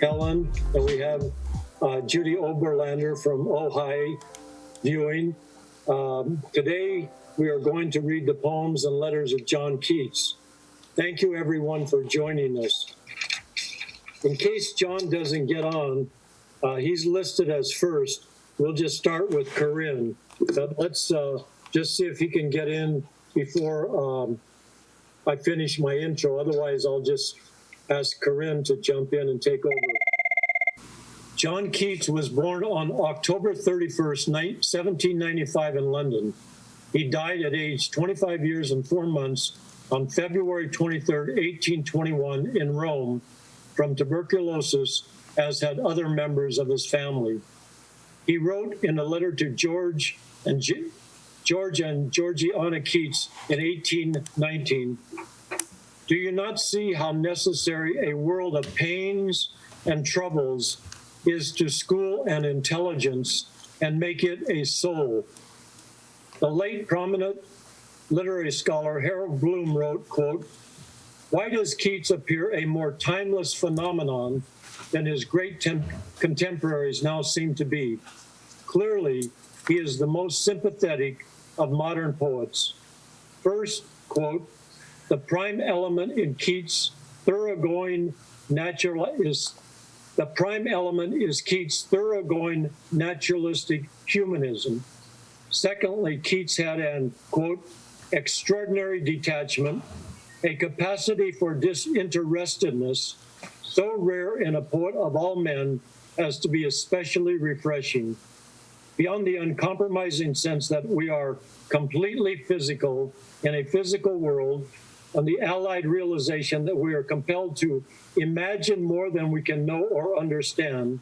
Helen, and we have Judy Oberlander from Ojai viewing. Today, we are going to read the poems and letters of John Keats. Thank you, everyone, for joining us. In case John doesn't get on, he's listed as first. We'll just start with Corrine. But let's just see if he can get in before I finish my intro. Otherwise, I'll just ask Corrine to jump in and take over. John Keats was born on October 31st, 1795 in London. He died at age 25 years and 4 months on February 23rd, 1821 in Rome from tuberculosis, as had other members of his family. He wrote in a letter to George and Georgiana Keats in 1819, "Do you not see how necessary a world of pains and troubles is to school an intelligence and make it a soul?" The late prominent literary scholar Harold Bloom wrote, quote, "Why does Keats appear a more timeless phenomenon than his great contemporaries now seem to be? Clearly, he is the most sympathetic of modern poets. First, quote, the prime element in Keats' thoroughgoing naturalistic humanism. Secondly, Keats had an, quote, extraordinary detachment, a capacity for disinterestedness so rare in a poet of all men as to be especially refreshing. Beyond the uncompromising sense that we are completely physical in a physical world, and the allied realization that we are compelled to imagine more than we can know or understand,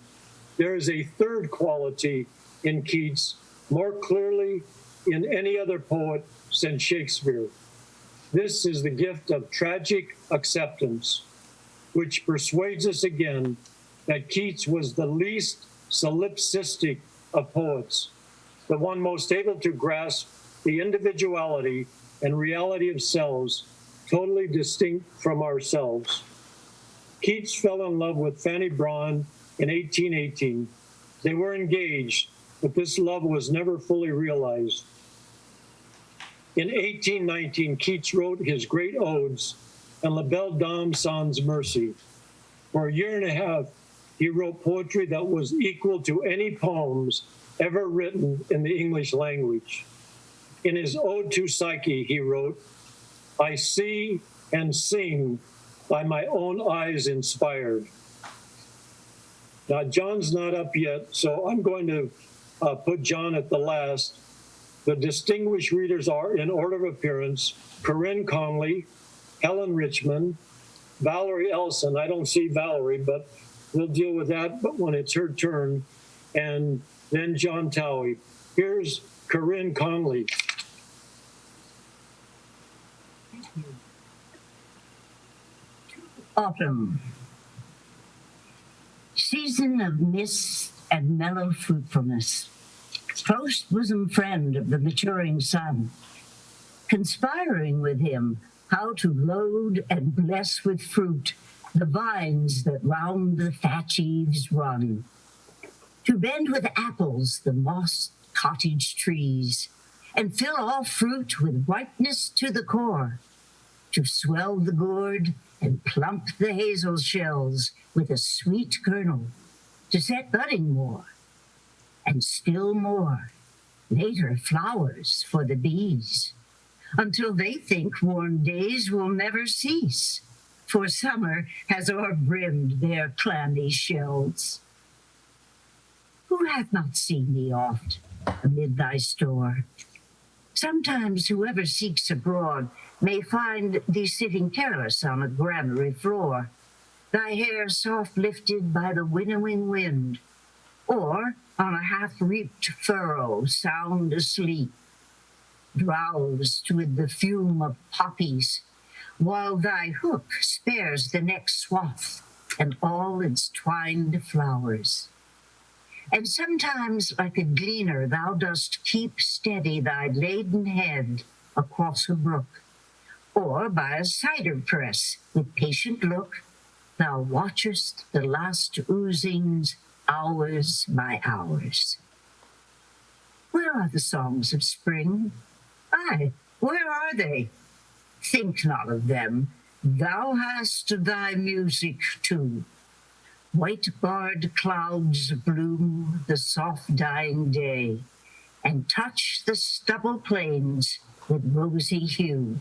there is a third quality in Keats, more clearly in any other poet since Shakespeare. This is the gift of tragic acceptance, which persuades us again that Keats was the least solipsistic of poets, the one most able to grasp the individuality and reality of selves totally distinct from ourselves. Keats fell in love with Fanny Brawne in 1818. They were engaged, but this love was never fully realized. In 1819, Keats wrote his great odes and La Belle Dame sans Mercy. For a year and a half, he wrote poetry that was equal to any poems ever written in the English language. In his Ode to Psyche, he wrote, "I see and sing by my own eyes inspired." Now, John's not up yet, so I'm going to put John at the last. The distinguished readers are, in order of appearance, Corrine Conley, Helen Richman, Valerie Elson. I don't see Valerie, but we'll deal with that but when it's her turn, and then John Towey. Here's Corrine Conley. Autumn. Season of mist and mellow fruitfulness. Close bosom friend of the maturing sun. Conspiring with him how to load and bless with fruit the vines that round the thatch eaves run. To bend with apples the mossed cottage trees, and fill all fruit with ripeness to the core. To swell the gourd and plump the hazel shells with a sweet kernel, to set budding more, and still more, later flowers for the bees, until they think warm days will never cease, for summer has o'erbrimmed their clammy shells. Who hath not seen thee oft amid thy store? Sometimes whoever seeks abroad may find thee sitting careless on a granary floor, thy hair soft lifted by the winnowing wind, or on a half-reaped furrow sound asleep, drowsed with the fume of poppies, while thy hook spares the next swath and all its twined flowers. And sometimes, like a gleaner, thou dost keep steady thy laden head across a brook, or by a cider press with patient look, thou watchest the last oozings hours by hours. Where are the songs of spring? Aye, where are they? Think not of them. Thou hast thy music too. White-barred clouds bloom the soft dying day, and touch the stubble plains with rosy hue.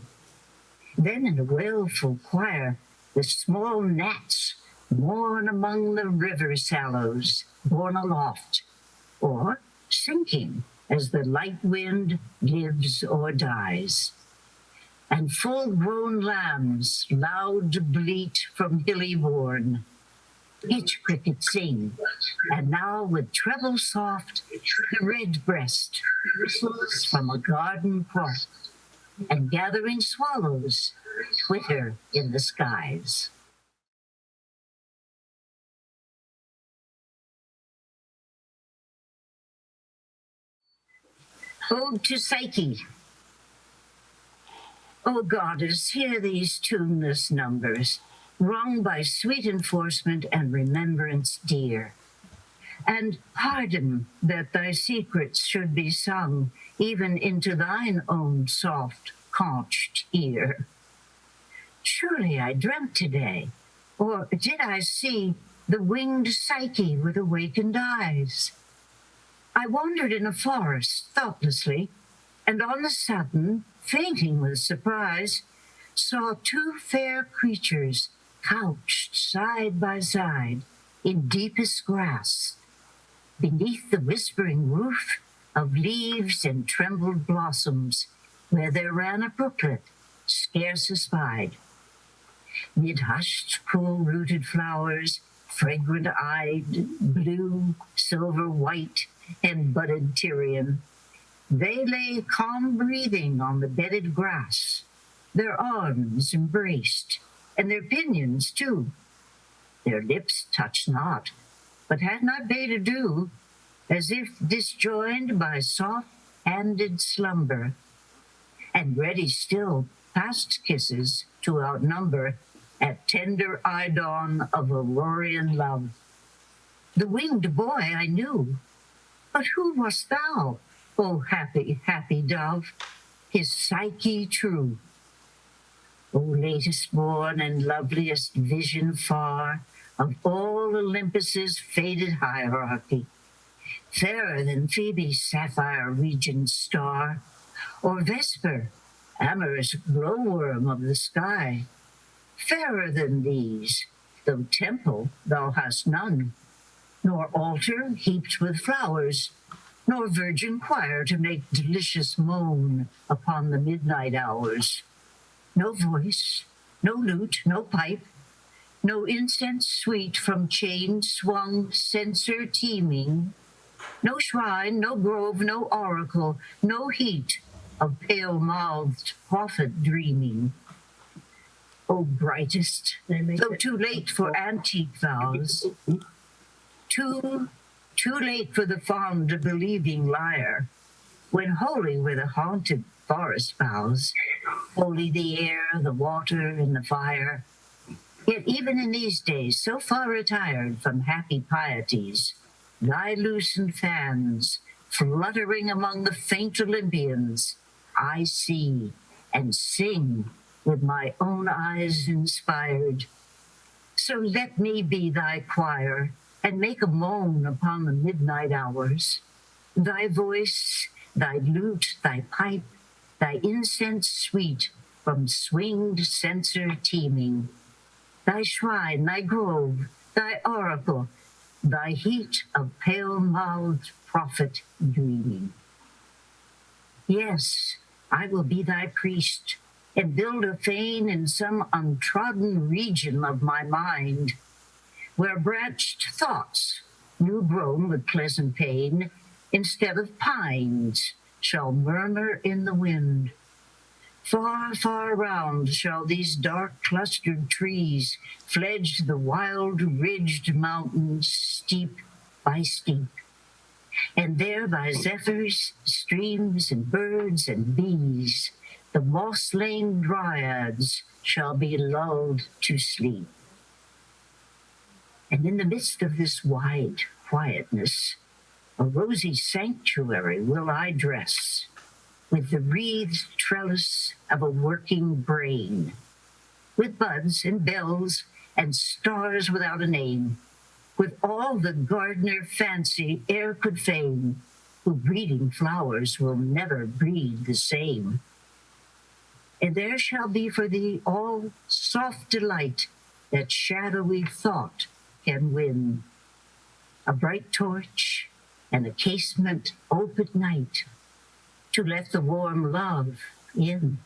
Then in a wailful choir, the small gnats mourn among the river sallows, borne aloft, or sinking as the light wind lives or dies. And full-grown lambs loud bleat from hilly bourne. Each cricket sing, and now with treble soft, the red-breast whistles from a garden plot, and gathering swallows twitter in the skies. Ode to Psyche. O goddess, hear these tuneless numbers, wrung by sweet enforcement and remembrance dear. And pardon that thy secrets should be sung even into thine own soft, conched ear. Surely I dreamt today, or did I see the winged Psyche with awakened eyes? I wandered in a forest thoughtlessly, and on a sudden, fainting with surprise, saw two fair creatures couched side by side in deepest grass, beneath the whispering roof of leaves and trembled blossoms, where there ran a brooklet, scarce espied. Mid hushed, cool-rooted flowers, fragrant-eyed, blue, silver-white, and budded Tyrian, they lay calm-breathing on the bedded grass, their arms embraced, and their pinions too. Their lips touched not, but had not bade adieu, as if disjoined by soft-handed slumber, and ready still past kisses to outnumber at tender eye-dawn of Aurorian love. The winged boy I knew, but who wast thou, O happy, happy dove, his Psyche true? O latest born and loveliest vision far of all Olympus's faded hierarchy, fairer than Phoebe's sapphire region star, or Vesper, amorous glowworm of the sky, fairer than these, though temple thou hast none, nor altar heaped with flowers, nor virgin choir to make delicious moan upon the midnight hours. No voice, no lute, no pipe, no incense sweet from chain-swung censer teeming, no shrine, no grove, no oracle, no heat of pale-mouthed prophet dreaming. O brightest, though too late for antique vows, too late for the fond believing lyre, when holy were the haunted forest boughs, holy the air, the water, and the fire. Yet even in these days, so far retired from happy pieties, thy loosened fans, fluttering among the faint Olympians, I see and sing with my own eyes inspired. So let me be thy choir, and make a moan upon the midnight hours. Thy voice, thy lute, thy pipe, thy incense sweet from swinged censer teeming, thy shrine, thy grove, thy oracle, thy heat of pale-mouthed prophet dreaming. Yes, I will be thy priest, and build a fane in some untrodden region of my mind, where branched thoughts, new grown with pleasant pain, instead of pines, shall murmur in the wind. Far, far round shall these dark clustered trees fledge the wild ridged mountains steep by steep, and there by zephyrs, streams, and birds and bees, the moss-lain dryads shall be lulled to sleep. And in the midst of this wide quietness, a rosy sanctuary will I dress, with the wreathed trellis of a working brain, with buds and bells and stars without a name, with all the gardener fancy e'er could feign, who breeding flowers will never breed the same. And there shall be for thee all soft delight that shadowy thought can win, a bright torch and a casement ope at night, to let the warm love in.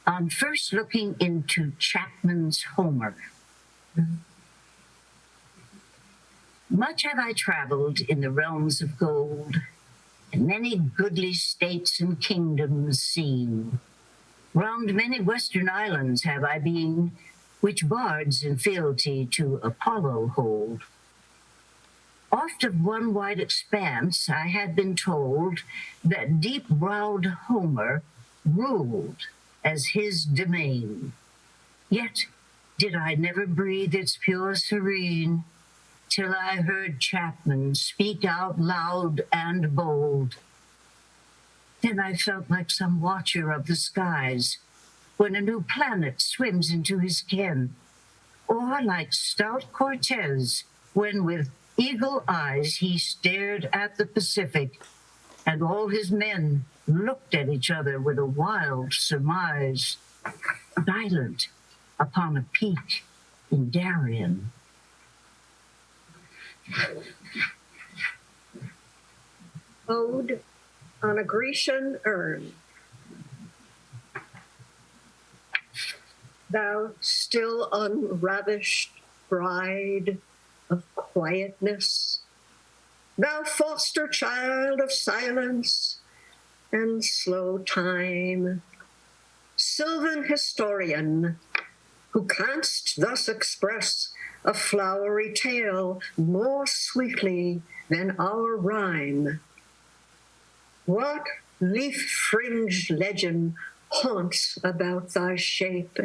On first looking into Chapman's Homer, much have I traveled in the realms of gold, and many goodly states and kingdoms seen. Round many western islands have I been, which bards in fealty to Apollo hold. Oft of one wide expanse I had been told that deep-browed Homer ruled as his domain. Yet did I never breathe its pure serene, till I heard Chapman speak out loud and bold. Then I felt like some watcher of the skies, when a new planet swims into his ken, or like stout Cortez, when with eagle eyes he stared at the Pacific, and all his men looked at each other with a wild surmise, silent upon a peak in Darien. Ode on a Grecian urn. Thou still unravished bride of quietness, thou foster child of silence and slow time, sylvan historian, who canst thus express a flowery tale more sweetly than our rhyme. What leaf-fringed legend haunts about thy shape,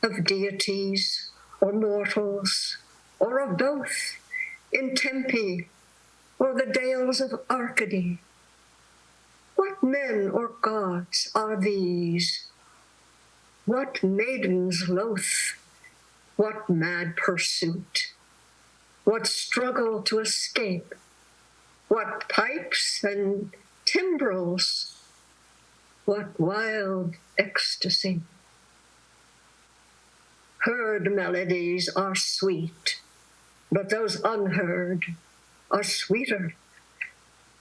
of deities or mortals, or of both, in Tempe or the dales of Arcady? What men or gods are these? What maidens loath? What mad pursuit? What struggle to escape? What pipes and timbrels? What wild ecstasy? Heard melodies are sweet, but those unheard are sweeter.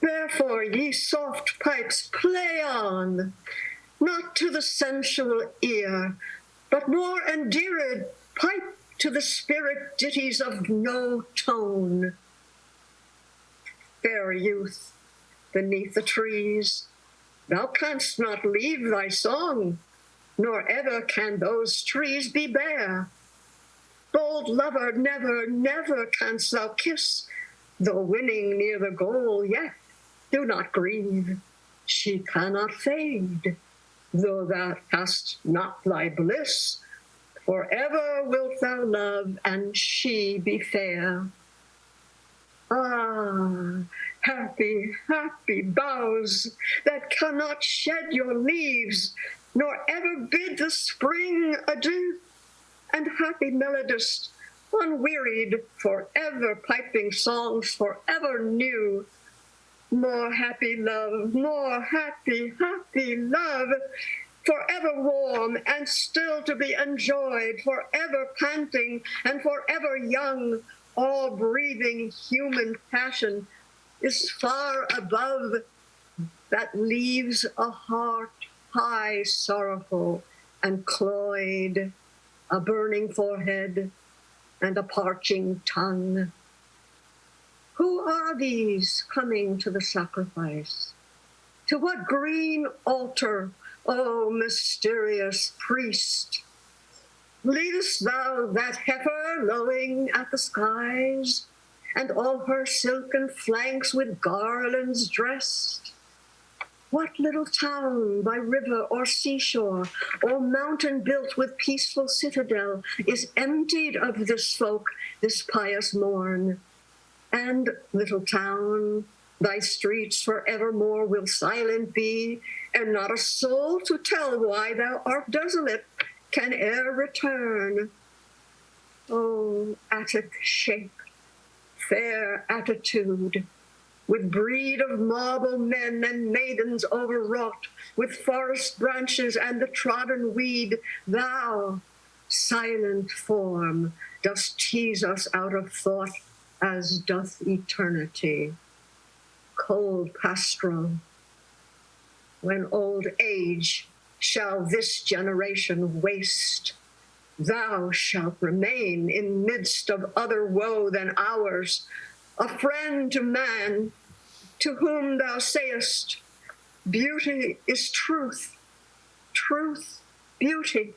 Therefore, ye soft pipes, play on, not to the sensual ear, but more endeared, pipe to the spirit ditties of no tone. Fair youth, beneath the trees, thou canst not leave thy song, nor ever can those trees be bare. Bold lover, never, never canst thou kiss, though winning near the goal, yet do not grieve, she cannot fade, though thou hast not thy bliss, forever wilt thou love, and she be fair. Ah, happy, happy boughs that cannot shed your leaves, nor ever bid the spring adieu, and happy melodist, unwearied, forever piping songs forever new. More happy love, more happy, happy love, forever warm and still to be enjoyed, forever panting and forever young, all breathing human passion is far above that leaves a heart high sorrowful and cloyed, a burning forehead and a parching tongue. Who are these coming to the sacrifice? To what green altar, O mysterious priest? Leadest thou that heifer lowing at the skies, and all her silken flanks with garlands dressed? What little town by river or seashore or mountain built with peaceful citadel is emptied of this folk this pious morn? And, little town, thy streets forevermore will silent be, and not a soul to tell why thou art desolate can e'er return. O Attic shape, fair attitude, with breed of marble men and maidens overwrought, with forest branches and the trodden weed, thou, silent form, dost tease us out of thought, as doth eternity. Cold pastoral, when old age shall this generation waste, thou shalt remain in midst of other woe than ours, a friend to man, to whom thou sayest, beauty is truth, truth, beauty.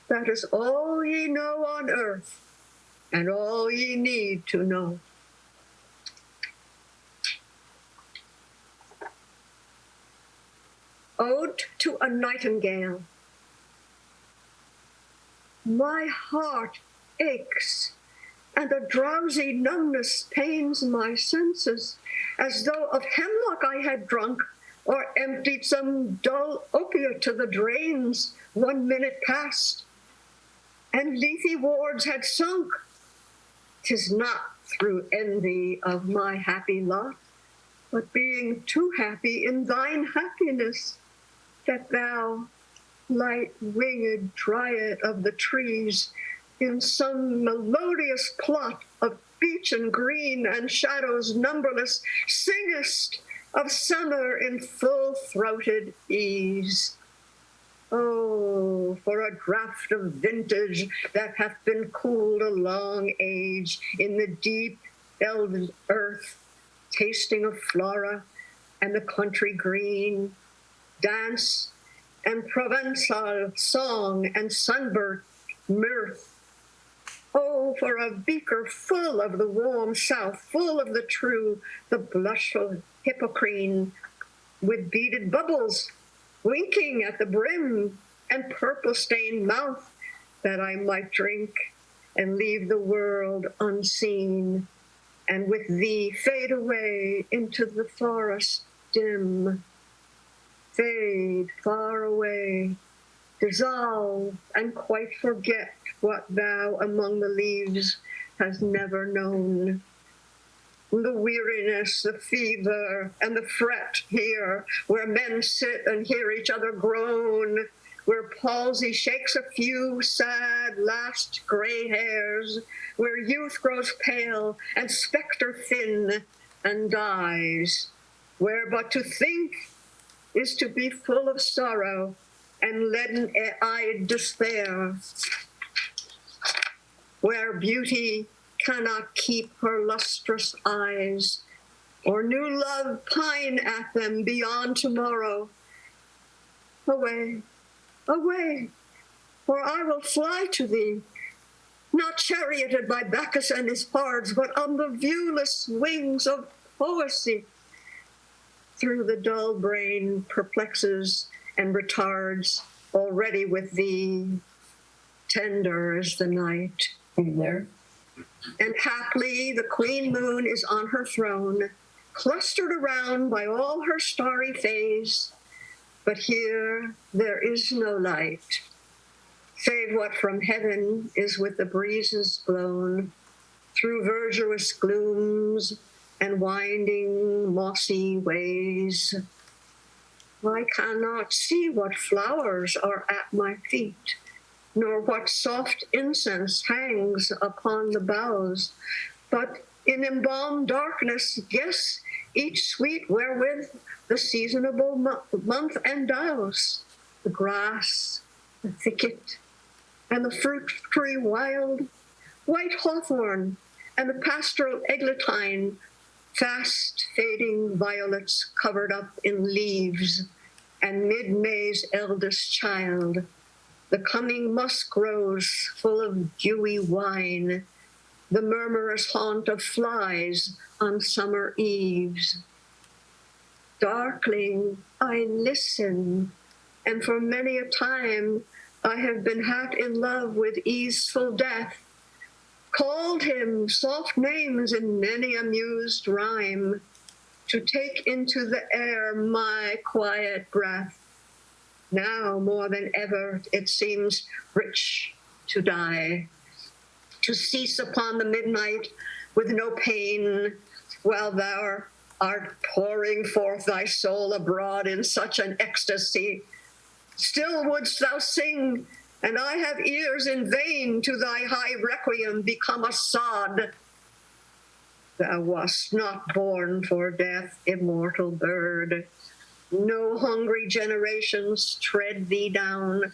That is all ye know on earth, and all ye need to know. Ode to a Nightingale. My heart aches, and a drowsy numbness pains my senses, as though of hemlock I had drunk, or emptied some dull opiate to the drains 1 minute past, and leafy wards had sunk. 'Tis not through envy of my happy lot, but being too happy in thine happiness, that thou, light-winged dryad of the trees, in some melodious plot of beech and green and shadows numberless, singest of summer in full-throated ease. Oh, for a draught of vintage that hath been cooled a long age in the deep belted earth, tasting of flora and the country green, dance and Provençal song and sunburnt mirth. Oh, for a beaker full of the warm south, full of the true, the blushful Hippocrene, with beaded bubbles winking at the brim and purple-stained mouth, that I might drink and leave the world unseen, and with thee fade away into the forest dim. Fade far away, dissolve, and quite forget what thou among the leaves hast never known. The weariness, the fever, and the fret here, where men sit and hear each other groan, where palsy shakes a few sad last gray hairs, where youth grows pale and spectre thin and dies, where but to think is to be full of sorrow and leaden-eyed despair, where beauty cannot keep her lustrous eyes, or new love pine at them beyond tomorrow. Away, away, for I will fly to thee, not charioted by Bacchus and his bards, but on the viewless wings of poesy. Through the dull brain perplexes and retards, already with thee, tender as the night. There. And haply the queen moon is on her throne, clustered around by all her starry face, but here there is no light, save what from heaven is with the breezes blown, through verdurous glooms and winding mossy ways. I cannot see what flowers are at my feet, nor what soft incense hangs upon the boughs, but in embalmed darkness guess each sweet wherewith the seasonable month endows, the grass, the thicket, and the fruit tree wild, white hawthorn, and the pastoral eglantine, fast fading violets covered up in leaves, and mid-May's eldest child, the coming musk rose full of dewy wine, the murmurous haunt of flies on summer eves. Darkling, I listen, and for many a time I have been half in love with easeful death, called him soft names in many amused rhyme, to take into the air my quiet breath. Now more than ever it seems rich to die, to cease upon the midnight with no pain, while thou art pouring forth thy soul abroad in such an ecstasy. Still wouldst thou sing, and I have ears in vain to thy high requiem become a sod. Thou wast not born for death, immortal bird. No hungry generations tread thee down.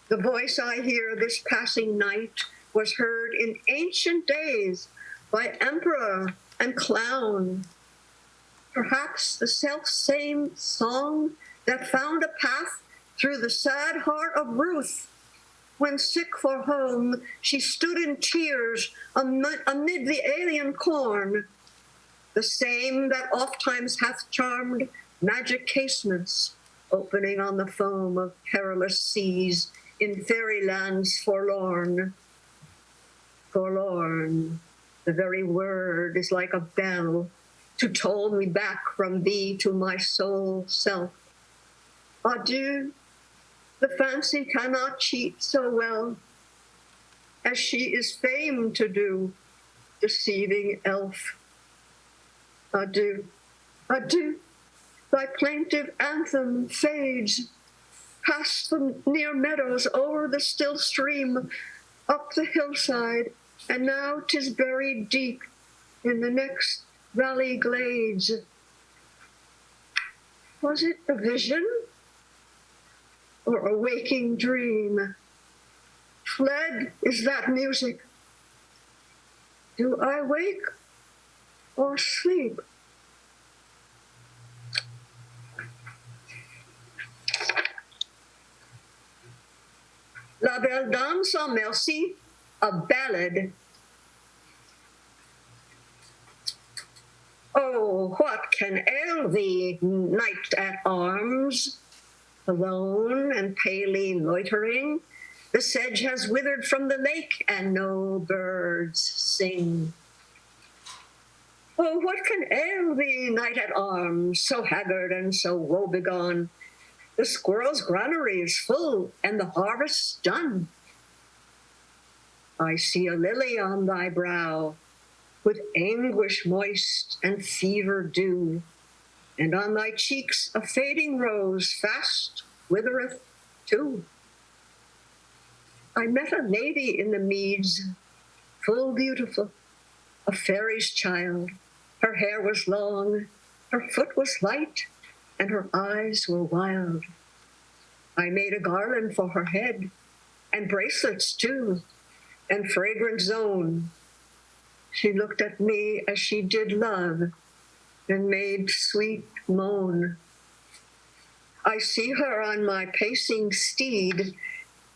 The voice I hear this passing night was heard in ancient days by emperor and clown. Perhaps the self-same song that found a path through the sad heart of Ruth, when sick for home she stood in tears amid the alien corn, the same that ofttimes hath charmed magic casements, opening on the foam of perilous seas in fairylands forlorn. Forlorn, the very word is like a bell to toll me back from thee to my sole self. Adieu, the fancy cannot cheat so well as she is famed to do, deceiving elf. Adieu, adieu, thy plaintive anthem fades past the near meadows, over the still stream, up the hillside, and now 'tis buried deep in the next valley glades. Was it a vision or a waking dream? Fled is that music. Do I wake or sleep? La Belle Dame sans Merci, a ballad. Oh, what can ail thee, knight at arms? Alone and palely loitering, the sedge has withered from the lake, and no birds sing. Oh, what can ail thee, knight at arms, so haggard and so woebegone? The squirrel's granary is full, and the harvest's done. I see a lily on thy brow, with anguish moist and fever dew, and on thy cheeks a fading rose fast withereth too. I met a lady in the meads, full beautiful, a fairy's child. Her hair was long, her foot was light, and her eyes were wild. I made a garland for her head, and bracelets too, and fragrant zone. She looked at me as she did love, and made sweet moan. I see her on my pacing steed,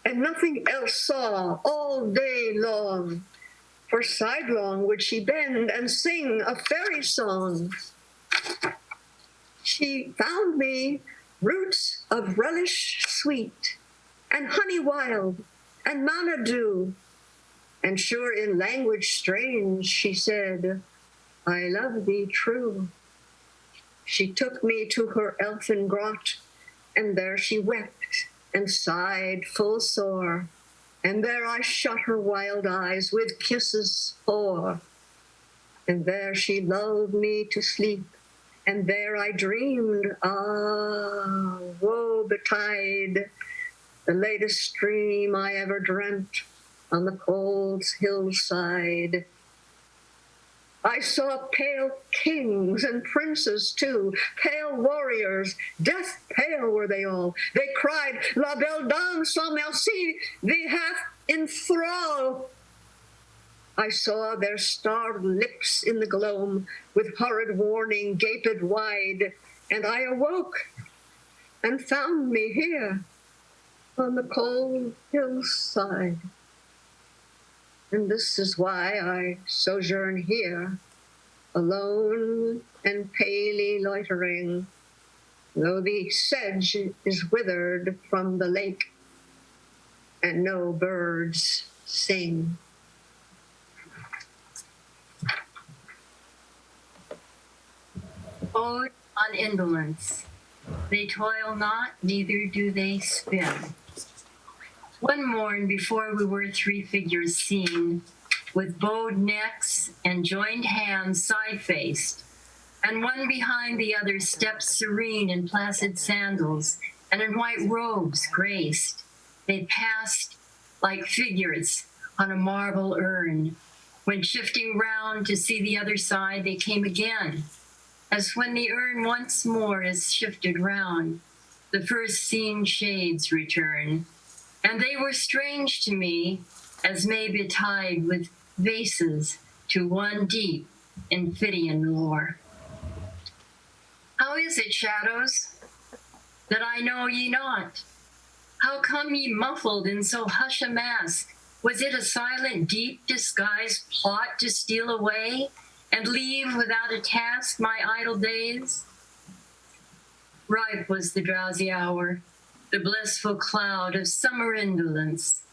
and nothing else saw all day long, for sidelong would she bend and sing a fairy song. She found me roots of relish sweet, and honey wild, and manna dew, and sure in language strange she said, I love thee true. She took me to her elfin grot, and there she wept and sighed full sore, and there I shut her wild eyes with kisses hoar, and there she lulled me to sleep, and there I dreamed, ah, woe betide, the latest dream I ever dreamt on the cold hillside. I saw pale kings and princes too, pale warriors, death pale were they all. They cried, La Belle Dame sans Merci, thee hath in thrall. I saw their starved lips in the gloam, with horrid warning gaped wide, and I awoke and found me here on the cold hillside. And this is why I sojourn here, alone and palely loitering, though the sedge is withered from the lake, and no birds sing. Ode on indolence. They toil not, neither do they spin. One morn before we were three figures seen, with bowed necks and joined hands side-faced, and one behind the other stepped serene in placid sandals and in white robes graced. They passed like figures on a marble urn. When shifting round to see the other side, they came again, as when the urn once more is shifted round, the first seen shades return. And they were strange to me, as may betide with vases to one deep in Phidian lore. How is it, shadows, that I know ye not? How come ye muffled in so hush a mask? Was it a silent, deep, disguised plot to steal away and leave without a task my idle days? Ripe was the drowsy hour, the blissful cloud of summer indolence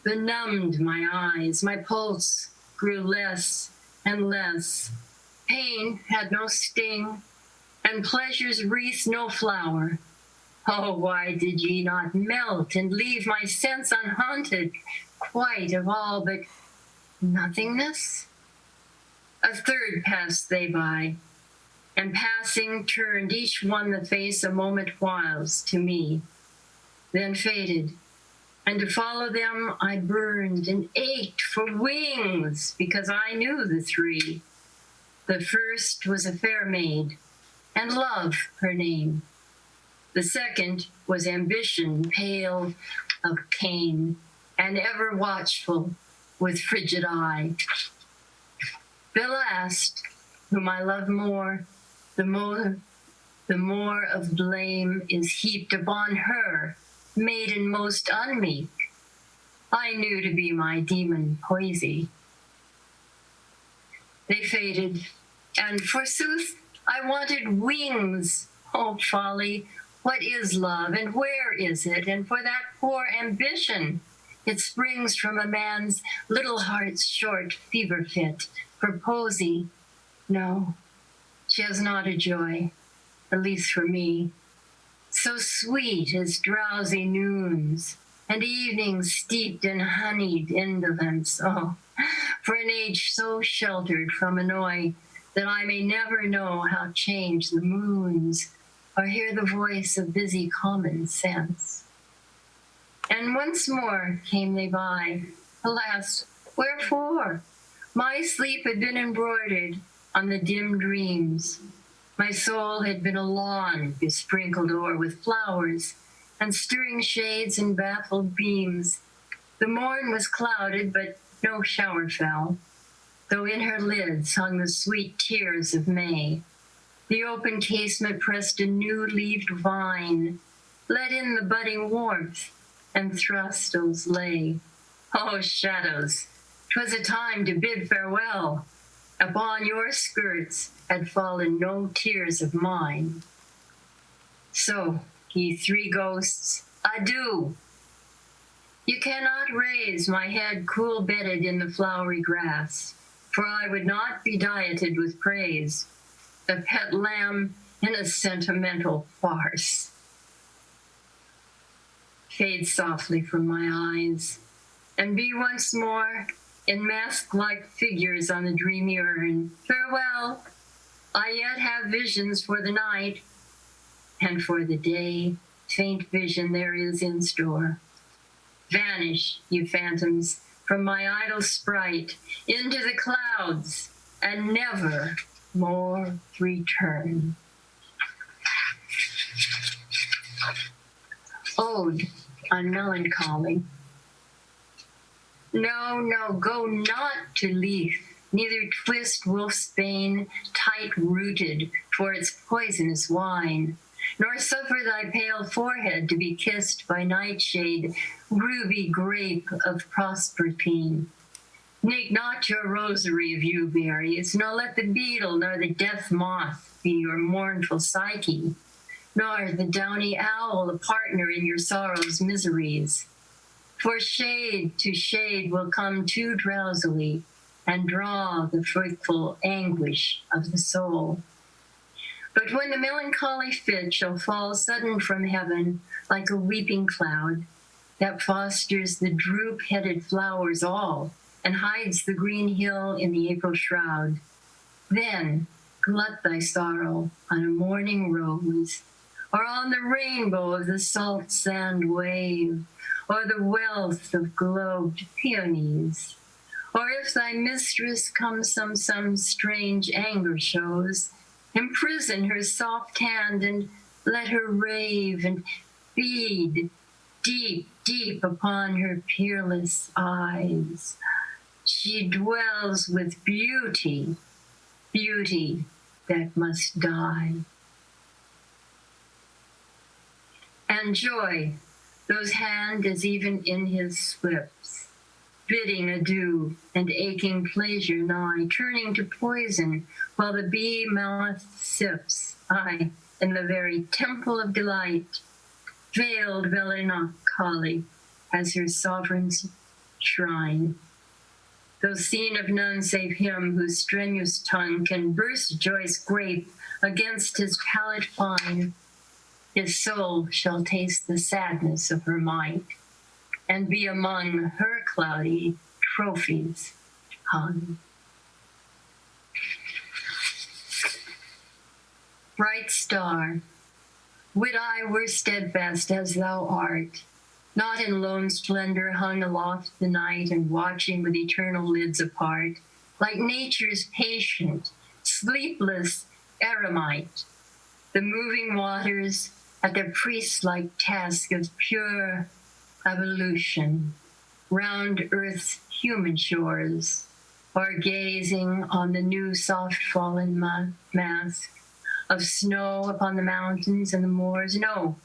benumbed my eyes, my pulse grew less and less. Pain had no sting, and pleasure's wreath no flower. Oh, why did ye not melt and leave my sense unhaunted, quite of all but nothingness? A third passed they by, and passing turned each one the face a moment whiles to me, then faded. And to follow them I burned and ached for wings, because I knew the three. The first was a fair maid, and Love her name. The second was Ambition, pale of Cain, and ever watchful with frigid eye. The last, whom I love more, the more of blame is heaped upon her, maiden most unmeek, I knew to be my demon Poesy. They faded, and forsooth I wanted wings. Oh, folly, what is love, and where is it? And for that poor ambition, it springs from a man's little heart's short fever fit. For Poesy, no, she has not a joy, at least for me, so sweet as drowsy noons, and evenings steeped in honeyed indolence. Oh, for an age so sheltered from annoy, that I may never know how change the moons, or hear the voice of busy common sense. And once more came they by. Alas, wherefore? My sleep had been embroidered on the dim dreams. My soul had been a lawn besprinkled o'er with flowers and stirring shades and baffled beams. The morn was clouded, but no shower fell, though in her lids hung the sweet tears of May. The open casement pressed a new-leaved vine, let in the budding warmth, and thrustles lay. Oh, shadows, 'twas a time to bid farewell. Upon your skirts had fallen no tears of mine. So, ye three ghosts, adieu. You cannot raise my head cool-bedded in the flowery grass, for I would not be dieted with praise, a pet lamb in a sentimental farce. Fade softly from my eyes, and be once more in mask-like figures on the dreamy urn. Farewell, I yet have visions for the night, and for the day, faint vision there is in store. Vanish, you phantoms, from my idle sprite, into the clouds, and never more return. Ode on Melancholy. No, no, go not to Leith, neither twist wolf's bane tight-rooted for its poisonous wine, nor suffer thy pale forehead to be kissed by nightshade, ruby grape of Proserpine. Knit not your rosary of yew berries, nor let the beetle nor the death moth be your mournful Psyche. nor the downy owl a partner in your sorrow's miseries. For shade to shade will come too drowsily and draw the fretful anguish of the soul. But when the melancholy fit shall fall sudden from heaven like a weeping cloud that fosters the droop-headed flowers all and hides the green hill in the April shroud, then glut thy sorrow on a morning rose, or on the rainbow of the salt sand wave, or the wealth of globed peonies. Or if thy mistress comes some strange anger shows, imprison her soft hand and let her rave and feed deep, deep upon her peerless eyes. She dwells with beauty, beauty that must die. And joy, those hand is even in his slips, bidding adieu and aching pleasure nigh, turning to poison while the bee mouth sips, aye, in the very temple of delight, veiled melancholy as her sovereign's shrine. Though seen of none save him whose strenuous tongue can burst joy's grape against his palate fine, his soul shall taste the sadness of her might and be among her cloudy trophies hung. Bright star, would I were steadfast as thou art, not in lone splendor hung aloft the night and watching with eternal lids apart, like nature's patient, sleepless eremite, the moving waters at their priest-like task of pure evolution, round earth's human shores, or gazing on the new soft fallen mask of snow upon the mountains and the moors. No,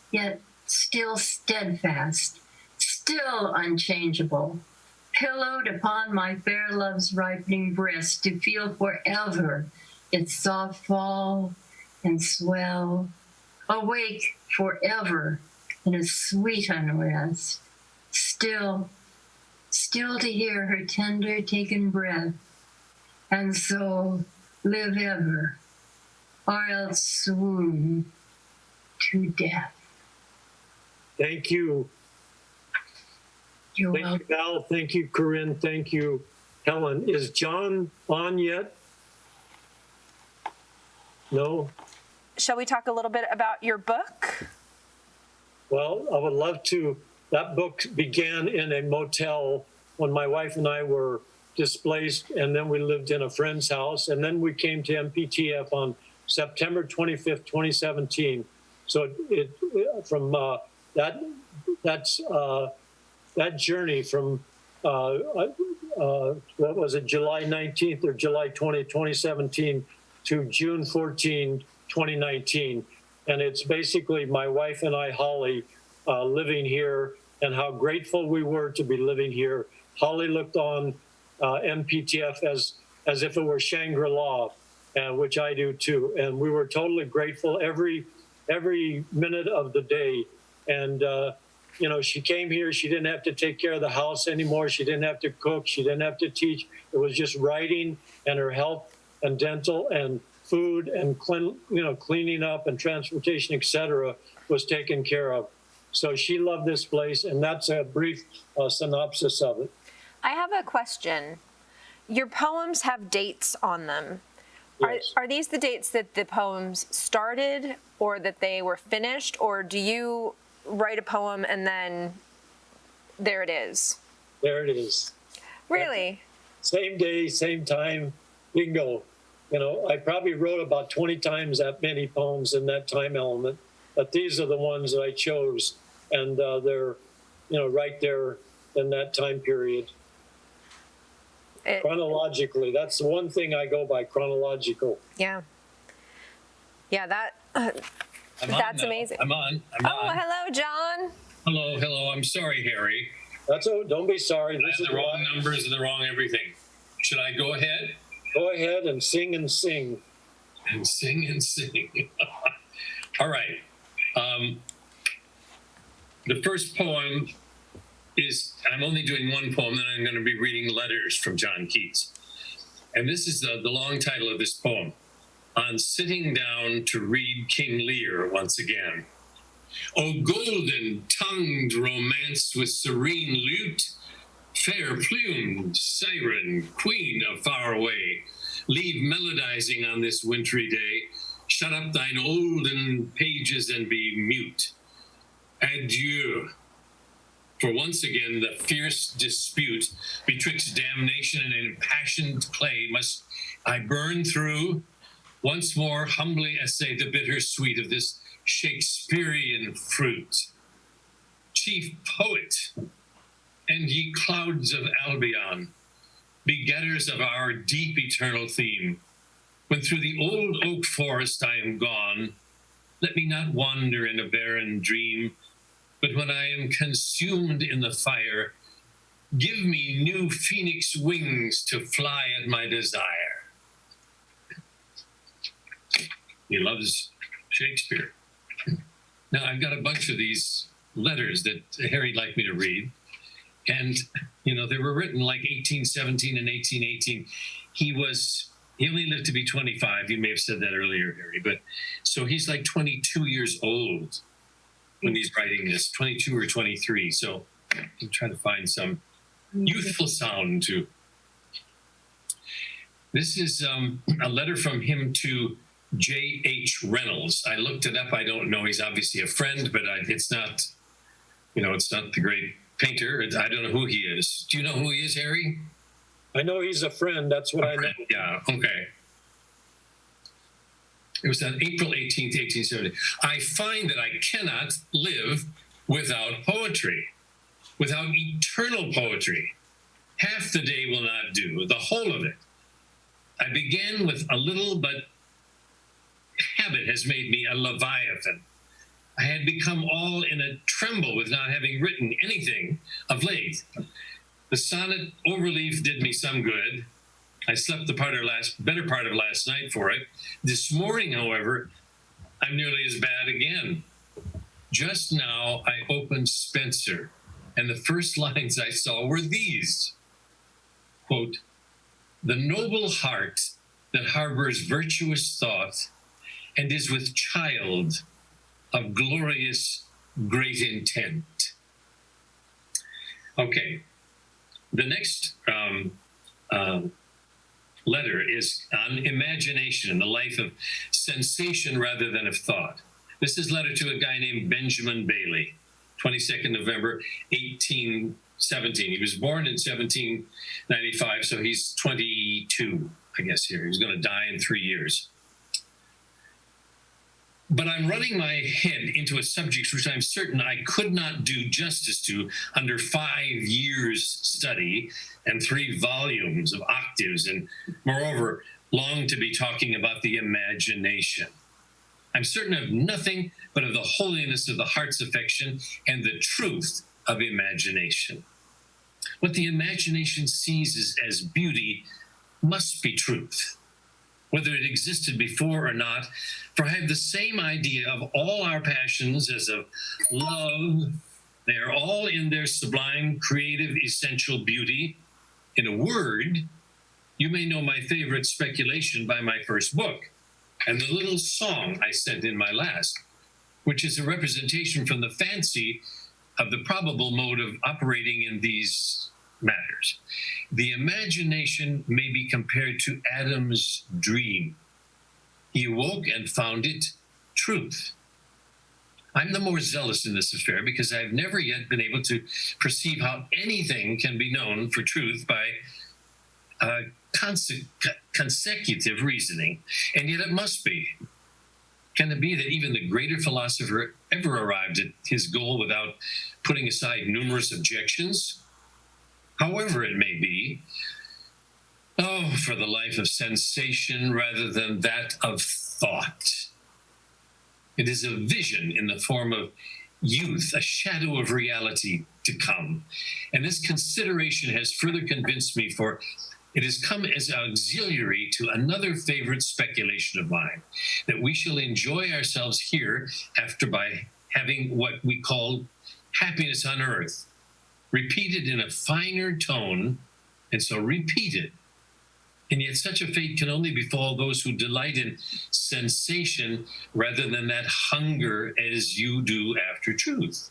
yet still steadfast, still unchangeable, pillowed upon my fair love's ripening breast to feel forever its soft fall and swell, awake forever in a sweet unrest, still to hear her tender taken breath, and so live ever, or else swoon to death. Thank you. You're Thank welcome. you, Val. Thank you, Corrine. Thank you, Helen. Is John on yet? No? Shall we talk a little bit about your book? Well, I would love to. That book began in a motel when my wife and I were displaced, and then we lived in a friend's house, and then we came to MPTF on September 25th, 2017. So that journey from what was it, July 19th or July 20, 2017 to June 14, 2019. And it's basically my wife and I, Holly, living here, and how grateful we were to be living here. Holly looked on MPTF as if it were Shangri-La, which I do too. And we were totally grateful every minute of the day. And, she came here, she didn't have to take care of the house anymore. She didn't have to cook. She didn't have to teach. It was just writing, and her health and dental and food and cleaning up and transportation, etc., was taken care of. So she loved this place, and that's a brief synopsis of it. I have a question. Your poems have dates on them. Yes. Are these the dates that the poems started, or that they were finished, or do you write a poem and then there it is? There it is. Really? Same day, same time, bingo. I probably wrote about 20 times that many poems in that time element, but these are the ones that I chose, and they're, right there in that time period. Chronologically, that's the one thing I go by, chronological. Yeah. Yeah, that's amazing. I'm on. Hello, John. Hello. I'm sorry, Harry. Don't be sorry. I have the wrong numbers and the wrong everything. Should I go ahead? Go ahead and sing and sing. And sing and sing. All right. The first poem is, I'm only doing one poem, then I'm going to be reading letters from John Keats. And this is the long title of this poem, On Sitting Down to Read King Lear Once Again. O golden-tongued romance with serene lute, fair-plumed siren, queen of far away, leave melodizing on this wintry day, shut up thine olden pages and be mute. Adieu. For once again the fierce dispute betwixt damnation and impassioned play must I burn through, once more humbly essay the bitter sweet of this Shakespearean fruit. Chief poet, and ye clouds of Albion, begetters of our deep eternal theme, when through the old oak forest I am gone, let me not wander in a barren dream, but when I am consumed in the fire, give me new phoenix wings to fly at my desire. He loves Shakespeare. Now, I've got a bunch of these letters that Harry'd like me to read. And, you know, they were written like 1817 and 1818. He only lived to be 25. You may have said that earlier, Harry. But so he's like 22 years old when he's writing this, 22 or 23. So I'm trying to find some youthful sound to. This is a letter from him to J.H. Reynolds. I looked it up. I don't know. He's obviously a friend, but it's not, it's not the great painter. I don't know who he is. Do you know who he is, Harry? I know he's a friend. That's what I know. Yeah, okay. It was on April 18th, 1870. I find that I cannot live without poetry, without eternal poetry. Half the day will not do, the whole of it. I began with a little, but habit has made me a Leviathan. I had become all in a tremble with not having written anything of late. The sonnet overleaf did me some good. I slept the better part of last night for it. This morning, however, I'm nearly as bad again. Just now I opened Spencer, and the first lines I saw were these. Quote, "The noble heart that harbors virtuous thought and is with child of glorious great intent." Okay, the next letter is on imagination, the life of sensation rather than of thought. This is a letter to a guy named Benjamin Bailey, 22nd November, 1817. He was born in 1795, so he's 22, I guess, here. He's going to die in 3 years. But I'm running my head into a subject which I'm certain I could not do justice to under 5 years' study and 3 volumes of octaves, and moreover, long to be talking about the imagination. I'm certain of nothing but of the holiness of the heart's affection and the truth of imagination. What the imagination sees as beauty must be truth, whether it existed before or not, for I have the same idea of all our passions as of love. They are all in their sublime, creative, essential beauty. In a word, you may know my favorite speculation by my first book, and the little song I sent in my last, which is a representation from the fancy of the probable mode of operating in these matters. The imagination may be compared to Adam's dream. He awoke and found it truth. I'm the more zealous in this affair because I've never yet been able to perceive how anything can be known for truth by consecutive reasoning, and yet it must be. Can it be that even the greater philosopher ever arrived at his goal without putting aside numerous objections? However it may be, oh, for the life of sensation rather than that of thought. It is a vision in the form of youth, a shadow of reality to come. And this consideration has further convinced me, for It has come as auxiliary to another favorite speculation of mine, that we shall enjoy ourselves here after by having what we call happiness on earth, repeated in a finer tone, and so repeated. And yet such a fate can only befall those who delight in sensation rather than that hunger as you do after truth.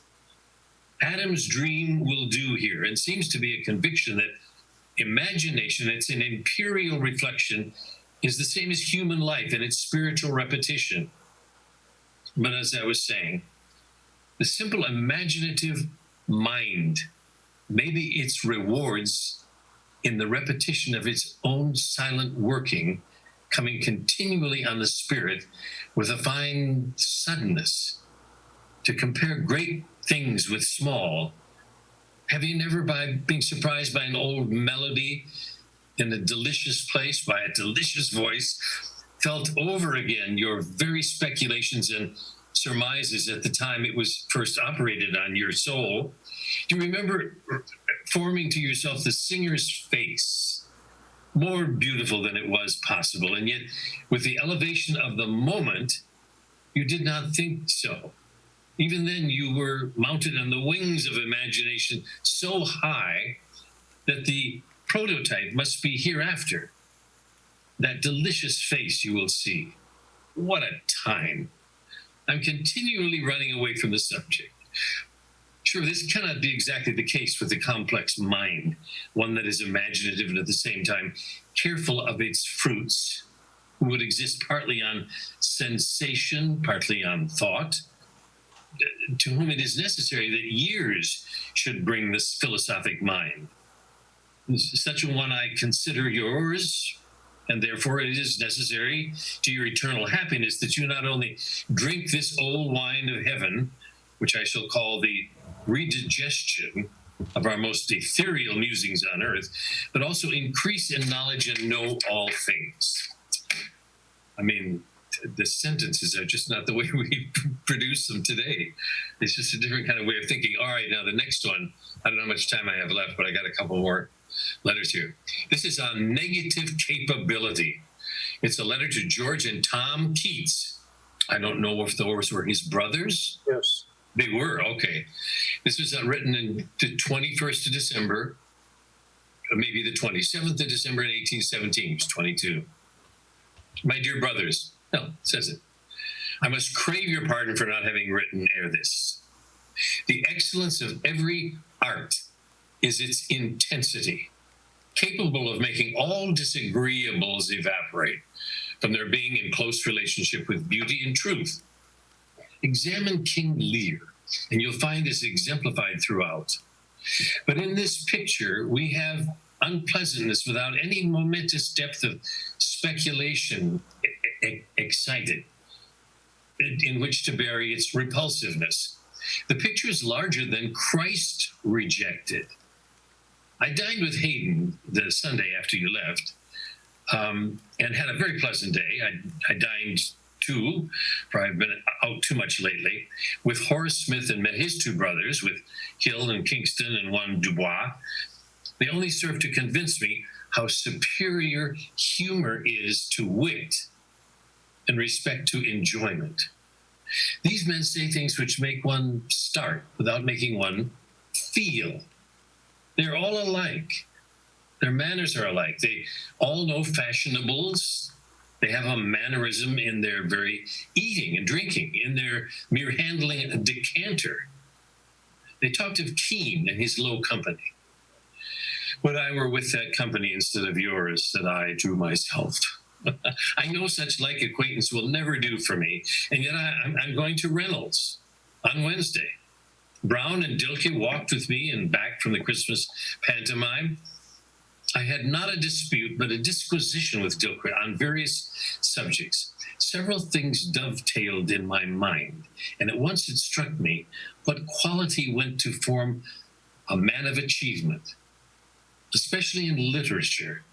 Adam's dream will do here, and seems to be a conviction that imagination, it's an imperial reflection, is the same as human life and its spiritual repetition. But as I was saying, the simple imaginative mind, maybe its rewards in the repetition of its own silent working, coming continually on the spirit with a fine suddenness to compare great things with small. Have you never, by being surprised by an old melody in a delicious place, by a delicious voice, felt over again your very speculations and surmises at the time it was first operated on your soul? Do you remember forming to yourself the singer's face, more beautiful than it was possible, and yet with the elevation of the moment, you did not think so? Even then, you were mounted on the wings of imagination so high that the prototype must be hereafter. That delicious face you will see. What a time. I'm continually running away from the subject. Sure, this cannot be exactly the case with the complex mind, one that is imaginative and at the same time careful of its fruits, who would exist partly on sensation, partly on thought, to whom it is necessary that years should bring this philosophic mind. Such a one I consider yours, and therefore it is necessary to your eternal happiness that you not only drink this old wine of heaven, which I shall call the redigestion of our most ethereal musings on earth, but also increase in knowledge and know all things. I mean, the sentences are just not the way we produce them today. It's just a different kind of way of thinking. All right, now the next one, I don't know how much time I have left, but I got a couple more letters here. This is on negative capability. It's a letter to George and Tom Keats. I don't know if those were his brothers. Yes. They were, okay. This was written in the 21st of December, or maybe the 27th of December in 1817. He was 22. My dear brothers, no, it says it. I must crave your pardon for not having written ere this. The excellence of every art is its intensity, capable of making all disagreeables evaporate from their being in close relationship with beauty and truth. Examine King Lear, and you'll find this exemplified throughout. But in this picture, we have unpleasantness without any momentous depth of speculation excited in which to bury its repulsiveness. The picture is larger than Christ rejected. I dined with Hayden the Sunday after you left, and had a very pleasant day. I dined too, for I've been out too much lately, with Horace Smith and met his two brothers, with Hill and Kingston and one Dubois. They only serve to convince me how superior humor is to wit in respect to enjoyment. These men say things which make one start without making one feel. They're all alike. Their manners are alike. They all know fashionables. They have a mannerism in their very eating and drinking, in their mere handling a decanter. They talked of Keene and his low company. Would I were with that company instead of yours, that I drew myself. I know such like acquaintance will never do for me, and yet I'm going to Reynolds on Wednesday. Brown and Dilke walked with me and back from the Christmas pantomime. I had not a dispute, but a disquisition with Dilke on various subjects. Several things dovetailed in my mind, and at once it struck me what quality went to form a man of achievement, especially in literature,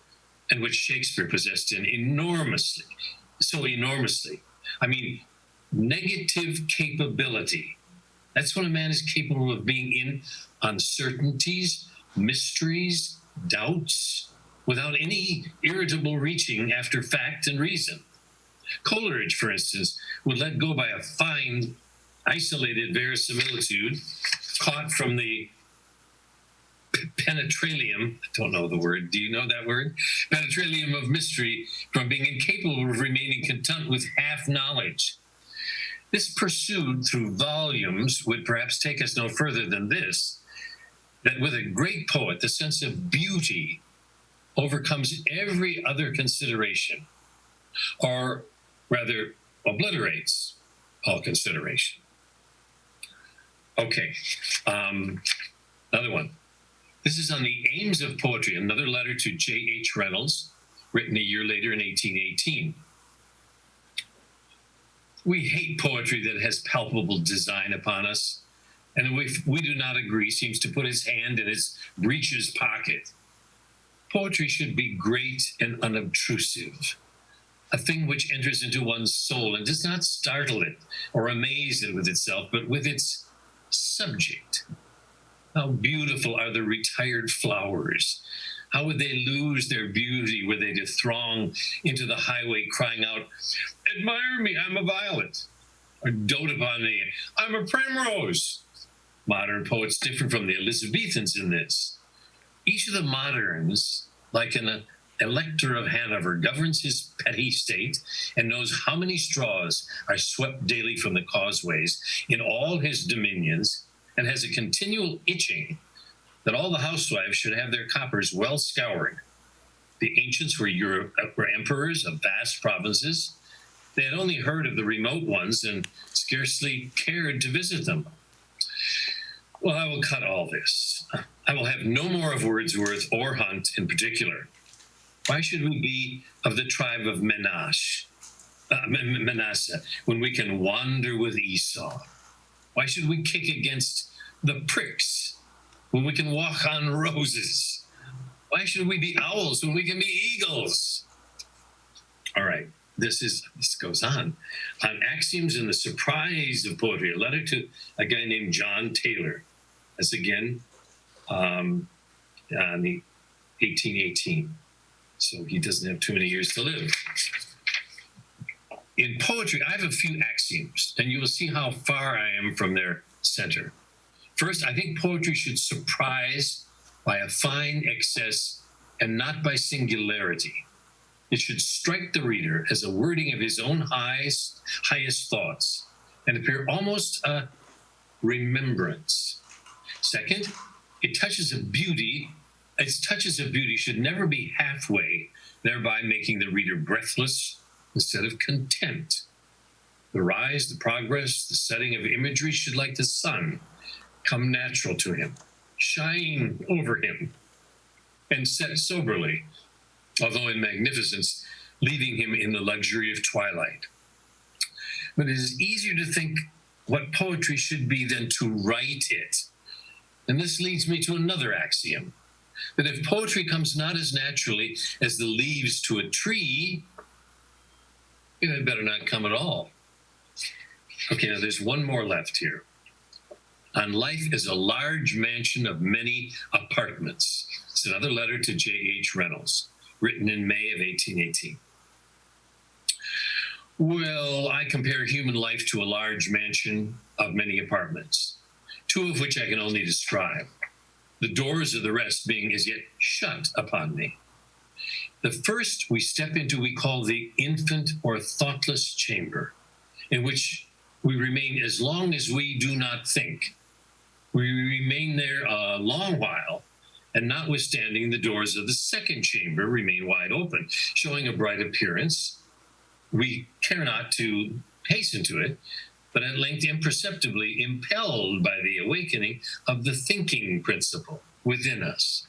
and which Shakespeare possessed so enormously. I mean, negative capability. That's when a man is capable of being in uncertainties, mysteries, doubts, without any irritable reaching after fact and reason. Coleridge, for instance, would let go by a fine, isolated verisimilitude caught from the penetralium, I don't know the word, do you know that word? Penetralium of mystery, from being incapable of remaining content with half knowledge. This pursued through volumes would perhaps take us no further than this, that with a great poet, the sense of beauty overcomes every other consideration, or rather obliterates all consideration. Okay, another one. This is on the aims of poetry, another letter to J.H. Reynolds, written a year later in 1818. We hate poetry that has palpable design upon us, and if we do not agree, seems to put its hand in its breeches pocket. Poetry should be great and unobtrusive, a thing which enters into one's soul and does not startle it or amaze it with itself, but with its subject. How beautiful are the retired flowers. How would they lose their beauty were they to throng into the highway crying out, "Admire me, I'm a violet," or "Dote upon me, I'm a primrose." Modern poets differ from the Elizabethans in this. Each of the moderns, like an elector of Hanover, governs his petty state and knows how many straws are swept daily from the causeways in all his dominions, and has a continual itching that all the housewives should have their coppers well scoured. The ancients were emperors of vast provinces. They had only heard of the remote ones and scarcely cared to visit them. Well, I will cut all this. I will have no more of Wordsworth or Hunt in particular. Why should we be of the tribe of Manasseh when we can wander with Esau? Why should we kick against the pricks when we can walk on roses? Why should we be owls when we can be eagles? All right, this goes on axioms and the surprise of poetry. A letter to a guy named John Taylor. That's again on the 1818. So he doesn't have too many years to live. In poetry, I have a few axioms, and you will see how far I am from their center. First, I think poetry should surprise by a fine excess and not by singularity. It should strike the reader as a wording of his own highest thoughts and appear almost a remembrance. Second, its touches of beauty should never be halfway, thereby making the reader breathless instead of content. The rise, the progress, the setting of imagery should, like the sun, come natural to him, shine over him, and set soberly, although in magnificence, leaving him in the luxury of twilight. But it is easier to think what poetry should be than to write it. And this leads me to another axiom, that if poetry comes not as naturally as the leaves to a tree, it had better not come at all. Okay, now there's one more left here. On life as a large mansion of many apartments. It's another letter to J.H. Reynolds, written in May of 1818. Well, I compare human life to a large mansion of many apartments, two of which I can only describe, the doors of the rest being as yet shut upon me. The first we step into we call the infant or thoughtless chamber, in which we remain as long as we do not think. We remain there a long while, and notwithstanding the doors of the second chamber remain wide open, showing a bright appearance. We care not to hasten to it, but at length imperceptibly impelled by the awakening of the thinking principle within us.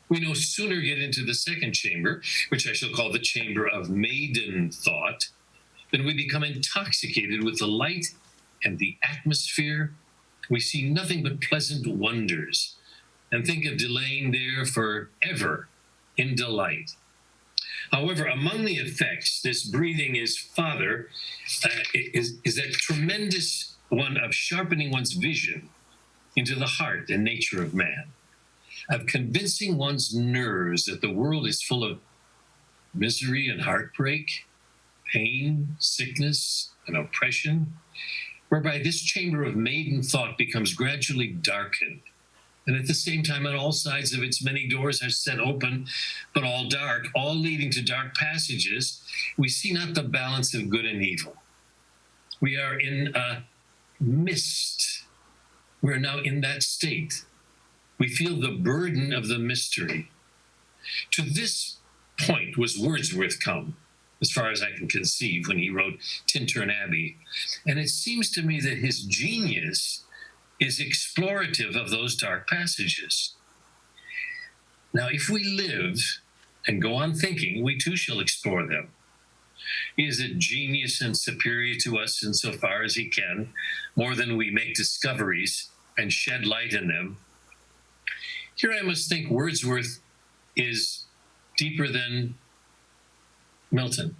We no sooner get into the second chamber, which I shall call the chamber of maiden thought, than we become intoxicated with the light and the atmosphere. We see nothing but pleasant wonders and think of delaying there forever in delight. However, among the effects, this breathing is that tremendous one of sharpening one's vision into the heart and nature of man. of convincing one's nerves that the world is full of misery and heartbreak, pain, sickness, and oppression, whereby this chamber of maiden thought becomes gradually darkened. And at the same time, on all sides of its many doors are set open, but all dark, all leading to dark passages, we see not the balance of good and evil. We are in a mist. We're now in that state. We feel the burden of the mystery. To this point was Wordsworth come, as far as I can conceive, when he wrote Tintern Abbey. And it seems to me that his genius is explorative of those dark passages. Now, if we live and go on thinking, we too shall explore them. He is a genius and superior to us insofar as he can, more than we make discoveries and shed light in them. Here I must think Wordsworth is deeper than Milton.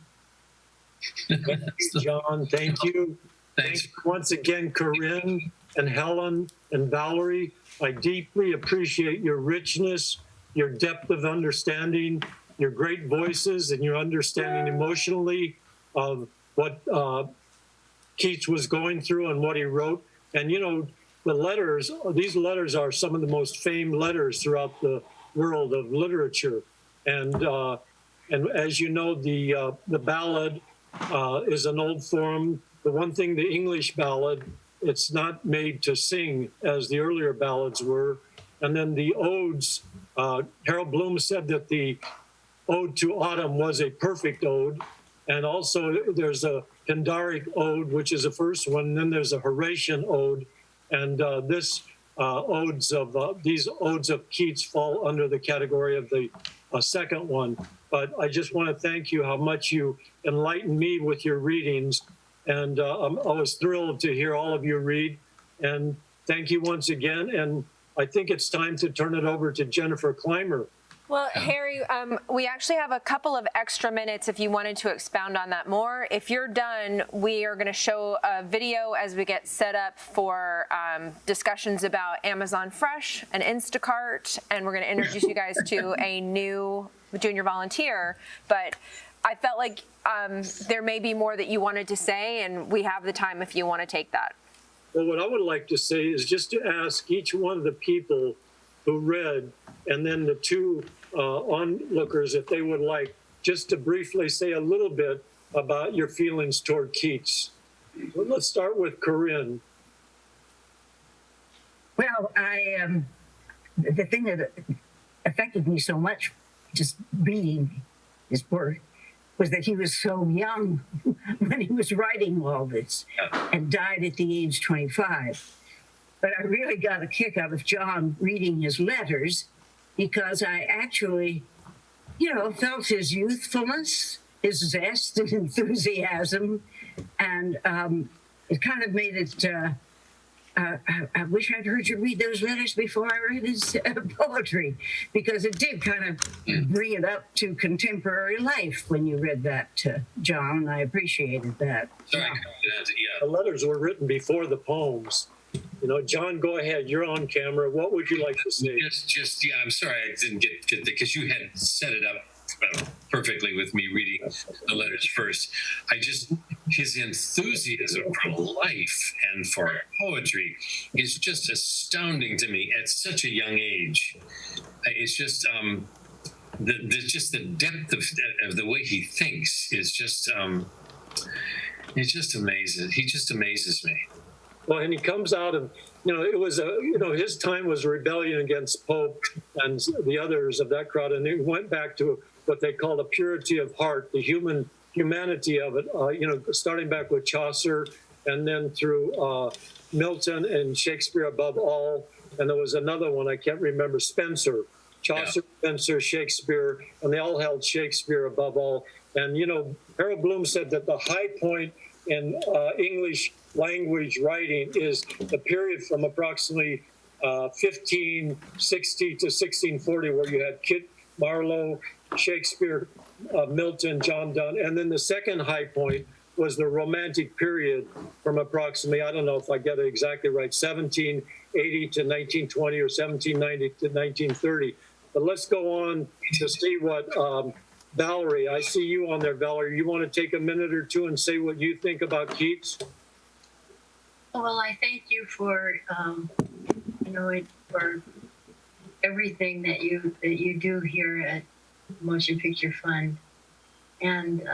John, thank you. Thanks. Thank you once again, Corrine and Helen and Valerie. I deeply appreciate your richness, your depth of understanding, your great voices, and your understanding emotionally of what Keats was going through and what he wrote. And, you know, the letters, these letters are some of the most famed letters throughout the world of literature. And as you know, the ballad is an old form. The one thing, the English ballad, it's not made to sing as the earlier ballads were. And then the odes, Harold Bloom said that the Ode to Autumn was a perfect ode. And also there's a Pindaric ode, which is the first one. And then there's a Horatian ode. And these odes of Keats fall under the category of the second one. But I just want to thank you how much you enlightened me with your readings. And I was thrilled to hear all of you read. And thank you once again. And I think it's time to turn it over to Jennifer Clymer. Well, Harry, we actually have a couple of extra minutes if you wanted to expound on that more. If you're done, we are going to show a video as we get set up for discussions about Amazon Fresh and Instacart, and we're going to introduce you guys to a new junior volunteer. But I felt like there may be more that you wanted to say, and we have the time if you want to take that. Well, what I would like to say is just to ask each one of the people who read, and then the two onlookers, if they would like, just to briefly say a little bit about your feelings toward Keats. So let's start with Corrine. Well, the thing that affected me so much, just reading his work, was that he was so young when he was writing all this and died at the age 25. But I really got a kick out of John reading his letters, because I actually, felt his youthfulness, his zest and enthusiasm, and it kind of made it, I wish I'd heard you read those letters before I read his poetry, because it did kind of bring it up to contemporary life when you read that, John, and I appreciated that. Sorry, The letters were written before the poems. John, go ahead. You're on camera. What would you like to say? I'm sorry I didn't get the, because you had set it up perfectly with me reading the letters first. His enthusiasm for life and for poetry is just astounding to me at such a young age. It's just the depth of the way he thinks is just it's just amazing. He just amazes me. Well, and he comes out of, it was his time was rebellion against Pope and the others of that crowd, and he went back to what they called a purity of heart, the humanity of it. Starting back with Chaucer, and then through Milton and Shakespeare above all, and there was another one I can't remember, Spencer, Chaucer, yeah. Spencer, Shakespeare, and they all held Shakespeare above all. And Harold Bloom said that the high point in English language writing is the period from approximately 1560 to 1640, where you had Kit Marlowe, Shakespeare, Milton, John Donne, and then the second high point was the Romantic period from approximately, I don't know if I get it exactly right, 1780 to 1920 or 1790 to 1930. But let's go on to see what Valerie, I see you on there, Valerie. You want to take a minute or two and say what you think about Keats? Well, I thank you for, for everything that you do here at Motion Picture Fund. And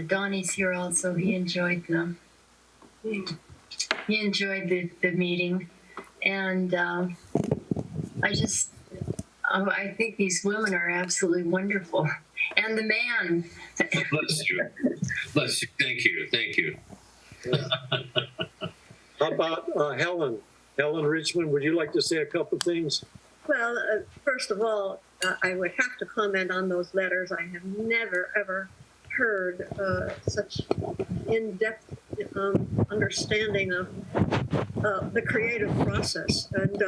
Donnie's here also. He enjoyed the meeting, and I think these women are absolutely wonderful, and the man. Bless you. Bless you. Thank you. How about Helen Richman? Would you like to say a couple things? Well, first of all, I would have to comment on those letters. I have never, ever heard such in-depth understanding of the creative process. And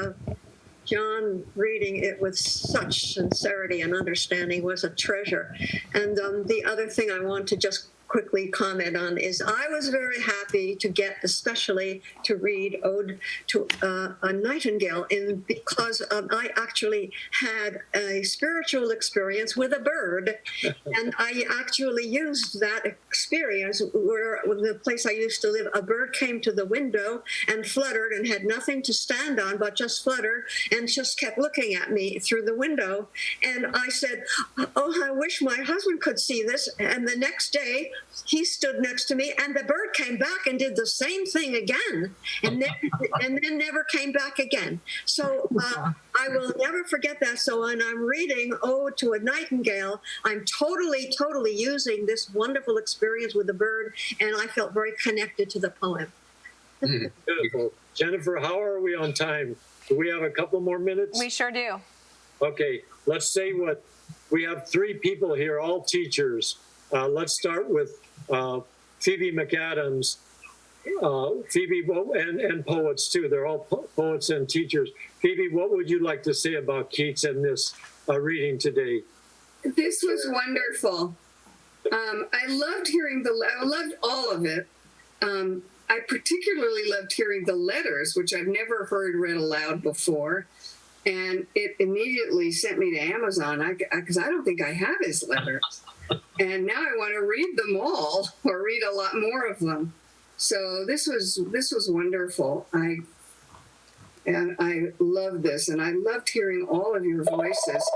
John reading it with such sincerity and understanding was a treasure. And the other thing I want to just quickly comment on is I was very happy to get especially to read Ode to a Nightingale because I actually had a spiritual experience with a bird, and I actually used that experience where the place I used to live, a bird came to the window and fluttered and had nothing to stand on but just fluttered and just kept looking at me through the window. And I said, oh, I wish my husband could see this. And the next day, he stood next to me, and the bird came back and did the same thing again, and then never came back again. So I will never forget that. So when I'm reading Ode to a Nightingale, I'm totally using this wonderful experience with the bird, and I felt very connected to the poem. Beautiful. Jennifer, how are we on time? Do we have a couple more minutes? We sure do. Okay, let's say what we have. 3 people here, all teachers. Let's start with Phoebe McAdams. Phoebe, and poets too. They're all poets and teachers. Phoebe, what would you like to say about Keats and this reading today? This was wonderful. I loved I loved all of it. I particularly loved hearing the letters, which I've never heard read aloud before. And it immediately sent me to Amazon because I don't think I have his letters. And now I want to read them all, or read a lot more of them. So this was wonderful. I loved this, and I loved hearing all of your voices.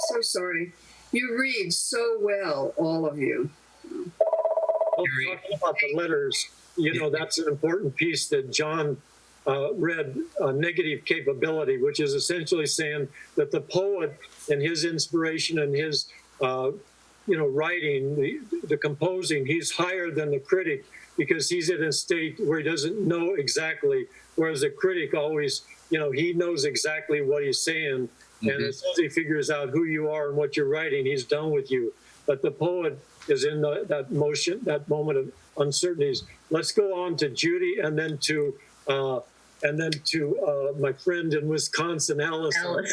So sorry. You read so well, all of you. Well, talking about the letters, that's an important piece that John read, negative capability, which is essentially saying that the poet and his inspiration and his writing, the composing, he's higher than the critic because he's in a state where he doesn't know exactly, whereas the critic always, he knows exactly what he's saying. Mm-hmm. And as soon as he figures out who you are and what you're writing, he's done with you. But the poet is in that moment of uncertainties. Let's go on to Judy and then to my friend in Wisconsin, Allison.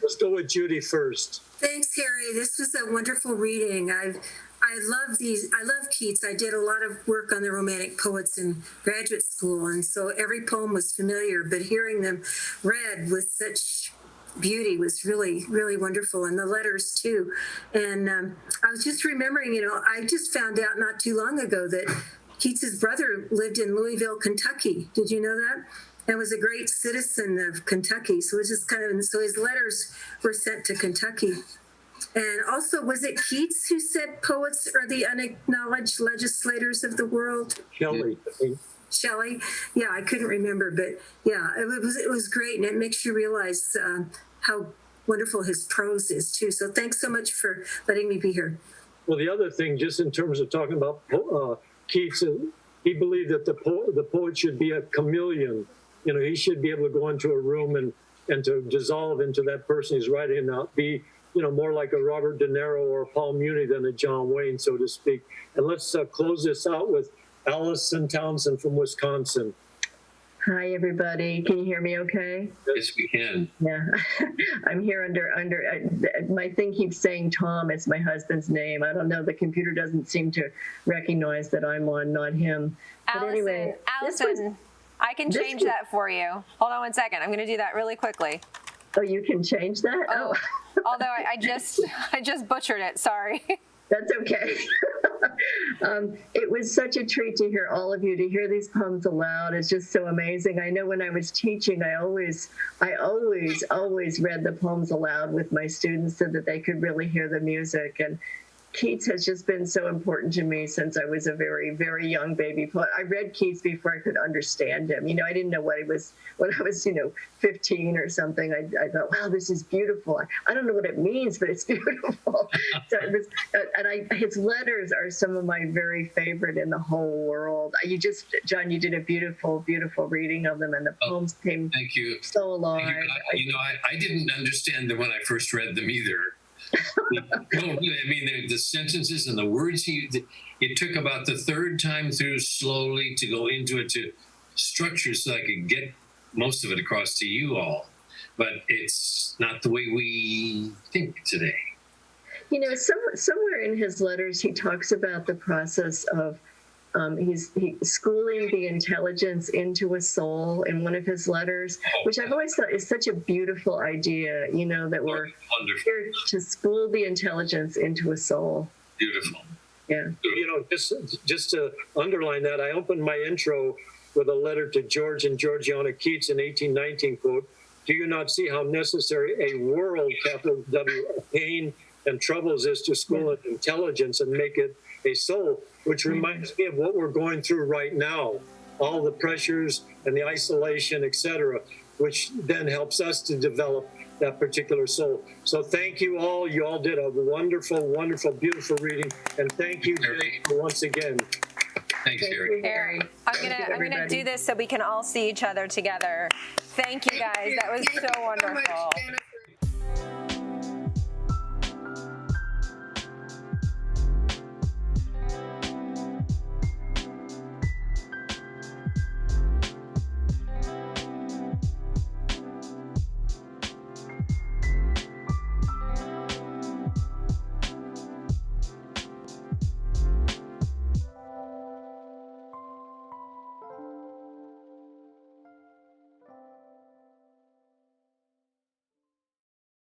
Let's go with Judy first. Thanks, Harry. This was a wonderful reading. I love Keats. I did a lot of work on the Romantic poets in graduate school, and so every poem was familiar, but hearing them read with such beauty was really, really wonderful, and the letters too. And I was just remembering, I just found out not too long ago that Keats's brother lived in Louisville, Kentucky. Did you know that? And was a great citizen of Kentucky. So it was just so his letters were sent to Kentucky. And also, was it Keats who said poets are the unacknowledged legislators of the world? Shelley. Shelley? Yeah, I couldn't remember, but yeah, it was great, and it makes you realize how wonderful his prose is too. So thanks so much for letting me be here. Well, the other thing, just in terms of talking about Keats, he believed that the poet should be a chameleon. He should be able to go into a room and to dissolve into that person he's writing, and not be, more like a Robert De Niro or a Paul Muni than a John Wayne, so to speak. And let's close this out with Allison Townsend from Wisconsin. Hi, everybody. Can you hear me okay? Yes, we can. Yeah. I'm here my thing keeps saying Tom. It's my husband's name. I don't know. The computer doesn't seem to recognize that I'm on, not him. But anyway, Allison, I can change that for you. Hold on one second. I'm going to do that really quickly. Oh, you can change that? Oh. Although I just butchered it. Sorry. That's okay. It was such a treat to hear all of you, to hear these poems aloud. It's just so amazing. I know when I was teaching, I always read the poems aloud with my students so that they could really hear the music. And Keats has just been so important to me since I was a very, very young baby poet. I read Keats before I could understand him. I didn't know what he was when I was, 15 or something. I thought, wow, this is beautiful. I don't know what it means, but it's beautiful. So it was, his letters are some of my very favorite in the whole world. John, you did a beautiful, beautiful reading of them, and the poems came Thank you. so alive. Thank you. I didn't understand them when I first read them either. The sentences and the words it took about the third time through slowly to go into it, to structure, so I could get most of it across to you all. But it's not the way we think today. Somewhere in his letters, he talks about the process of he's schooling the intelligence into a soul in one of his letters, which I've always thought is such a beautiful idea, that we're here to school the intelligence into a soul. Beautiful. Yeah. Just to underline that, I opened my intro with a letter to George and Georgiana Keats in 1819, quote, "Do you not see how necessary a world, capital W, of pain and troubles is to school it intelligence and make it a soul," which reminds me of what we're going through right now, all the pressures and the isolation, etc., which then helps us to develop that particular soul. So thank you all. You all did a wonderful, wonderful, beautiful reading. And thank you, Jody, once again. Thanks, Harry. Here, I'm gonna do this so we can all see each other together. Thank you guys. That was so wonderful. So much, Jennifer.